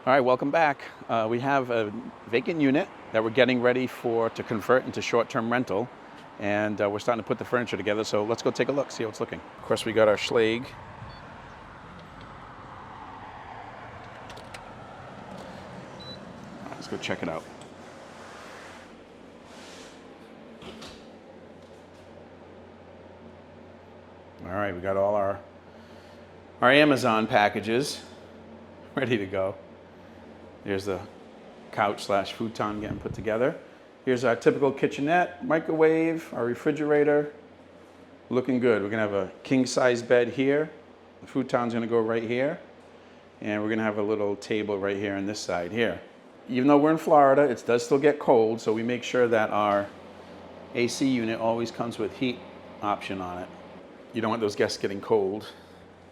All right, welcome back. We have a vacant unit that we're getting ready to convert into short-term rental, and we're starting to put the furniture together, so let's go take a look, see how it's looking. Of course, we got our Schlag. Let's go check it out. All right, we got all our Amazon packages ready to go. There's the couch / futon getting put together. Here's our typical kitchenette, microwave, our refrigerator. Looking good. We're gonna have a king size bed here. The futon's gonna go right here. And we're gonna have a little table right here on this side here. Even though we're in Florida, it does still get cold, so we make sure that our AC unit always comes with heat option on it. You don't want those guests getting cold.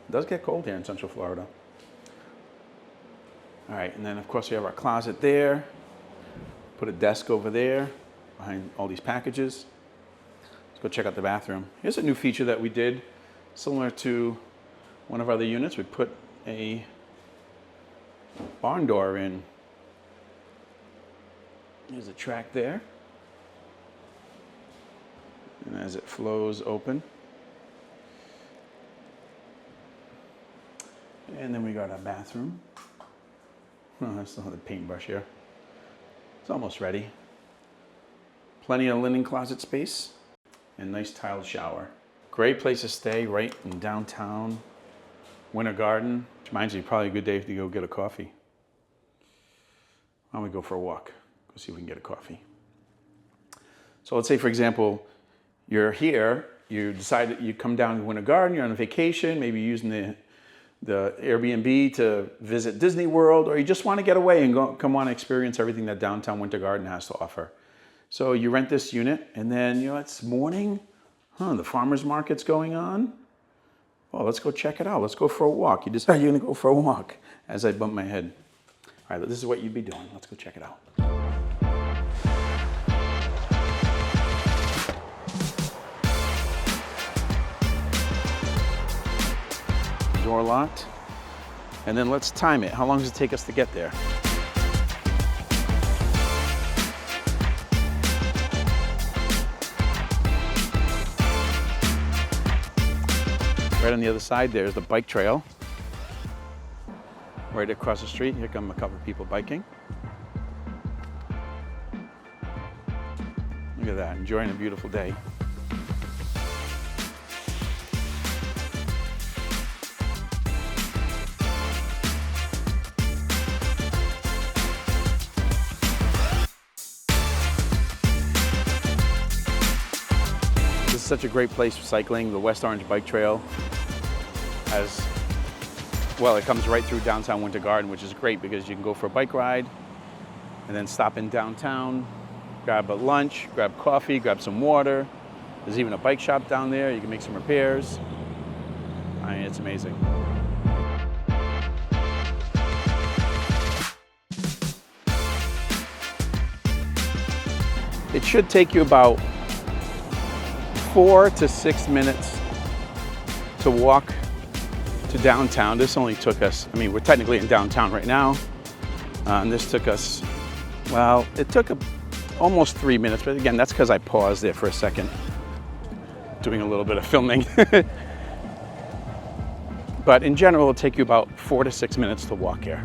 It does get cold here in Central Florida. All right, and then of course we have our closet there. Put a desk over there behind all these packages. Let's go check out the bathroom. Here's a new feature that we did, similar to one of our other units. We put a barn door in. There's a track there. And as it flows open. And then we got our bathroom. Oh, I still have the paintbrush here. It's almost ready. Plenty of linen closet space and nice tiled shower. Great place to stay right in downtown Winter Garden. Which reminds me, probably a good day to go get a coffee. Why don't we go for a walk? Go see if we can get a coffee. So let's say, for example, you're here, you decide that you come down to Winter Garden, you're on a vacation, maybe using the Airbnb to visit Disney World, or you just want to get away and come on and experience everything that downtown Winter Garden has to offer. So you rent this unit, and then, it's morning. The farmer's market's going on. Well, let's go check it out. Let's go for a walk. You decide you're going to go for a walk as I bump my head. All right, this is what you'd be doing. Let's go check it out. Door locked, and then let's time it. How long does it take us to get there? Right on the other side there's the bike trail. Right across the street, here come a couple of people biking. Look at that, enjoying a beautiful day. This is such a great place for cycling. The West Orange Bike Trail it comes right through downtown Winter Garden, which is great because you can go for a bike ride and then stop in downtown, grab a lunch, grab coffee, grab some water. There's even a bike shop down there. You can make some repairs. I mean, it's amazing. It should take you about 4 to 6 minutes to walk to downtown. This only took us, we're technically in downtown right now, and this took us, it took almost 3 minutes, but again, that's because I paused there for a second, doing a little bit of filming. But in general, it'll take you about 4 to 6 minutes to walk here.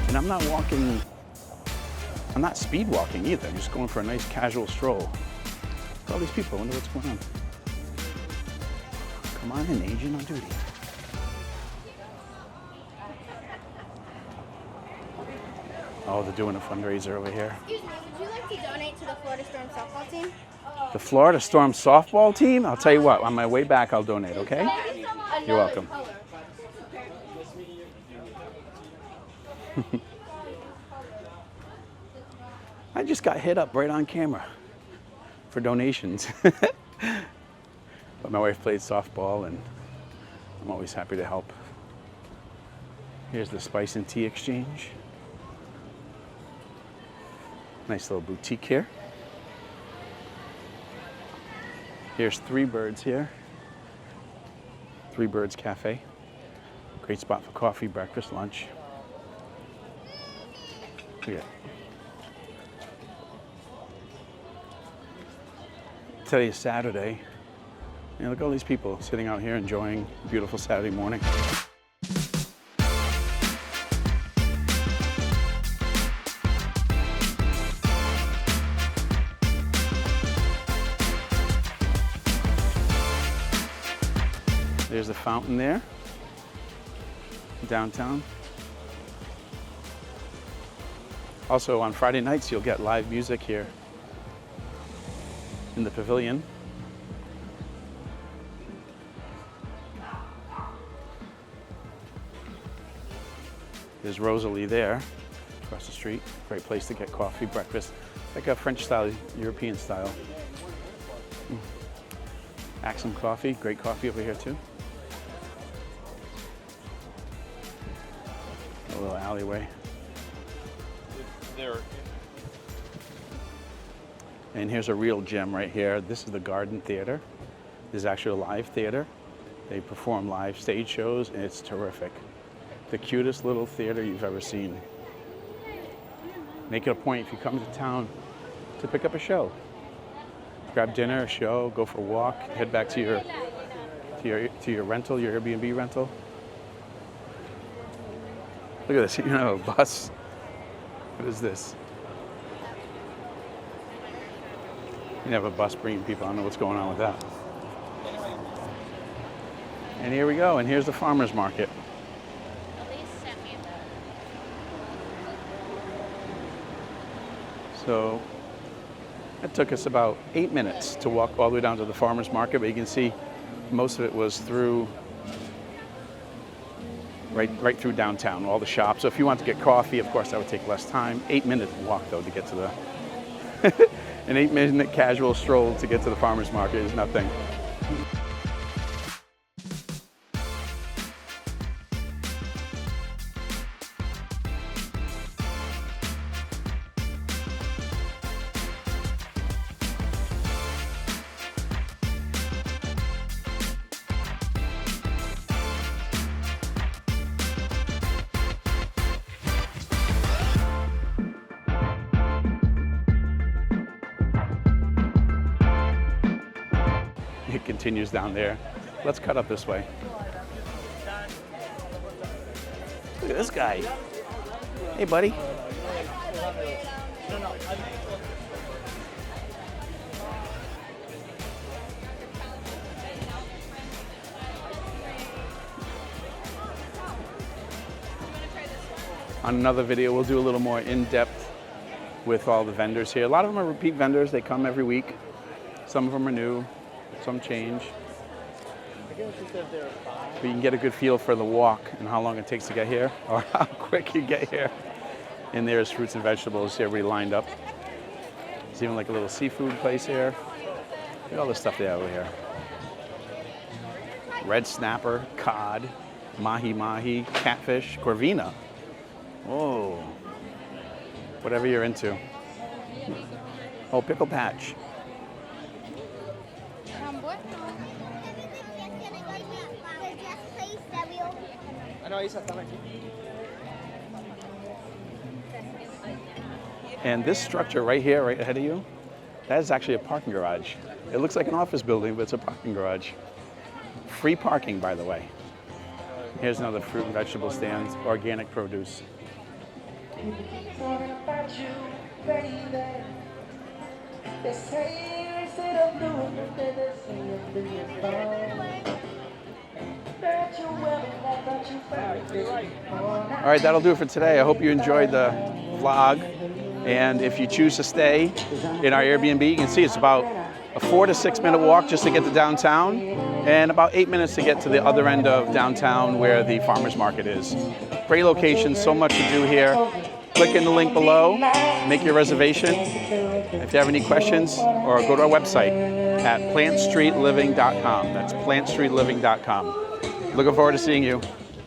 And I'm not speed walking either. I'm just going for a nice casual stroll. Look at all these people, I wonder what's going on. Come on in, agent on duty. Oh, they're doing a fundraiser over here. Excuse me, would you like to donate to the Florida Storm softball team? The Florida Storm softball team? I'll tell you what, on my way back I'll donate, okay? You're welcome. I just got hit up right on camera for donations. But my wife played softball and I'm always happy to help. Here's the Spice and Tea Exchange. Nice little boutique here. Here's Three Birds here. Three Birds Cafe. Great spot for coffee, breakfast, lunch. Look at it. Today's Saturday. And look at all these people sitting out here enjoying a beautiful Saturday morning. There's the fountain there, downtown. Also on Friday nights, you'll get live music here in the pavilion. There's Rosalie there, across the street. Great place to get coffee, breakfast, like a French style, European style. Axum Coffee, great coffee over here too. A little alleyway. And here's a real gem right here. This is the Garden Theater. This is actually a live theater. They perform live stage shows and it's terrific. The cutest little theater you've ever seen. Make it a point if you come to town to pick up a show. Grab dinner, a show, go for a walk, head back to your rental, your Airbnb rental. Look at this, you know, a bus. What is this? You have a bus bringing people. I don't know what's going on with that. And here we go, and here's the farmer's market. So it took us about 8 minutes to walk all the way down to the farmer's market, but you can see most of it was through right through downtown, all the shops. So if you want to get coffee, of course, that would take less time. 8-minute walk, though, to get to the... An 8-minute casual stroll to get to the farmer's market is nothing. It continues down there. Let's cut up this way. Look at this guy. Hey, buddy. On another video, we'll do a little more in-depth with all the vendors here. A lot of them are repeat vendors. They come every week. Some of them are new. Some change. But you can get a good feel for the walk and how long it takes to get here, or how quick you get here. And there's fruits and vegetables everybody lined up. There's even like a little seafood place here. Look at all the stuff they have over here. Red snapper, cod, mahi-mahi, catfish, corvina. Whoa. Whatever you're into. Oh, pickle patch. And this structure right here, right ahead of you, that is actually a parking garage. It looks like an office building, but it's a parking garage. Free parking, by the way. Here's another fruit and vegetable stand, organic produce. All right, that'll do it for today. I hope you enjoyed the vlog. And if you choose to stay in our Airbnb, you can see it's about a 4 to 6 minute walk just to get to downtown, and about 8 minutes to get to the other end of downtown where the farmer's market is. Great location, so much to do here. Click in the link below, make your reservation. If you have any questions, or go to our website at plantstreetliving.com. That's plantstreetliving.com. Looking forward to seeing you.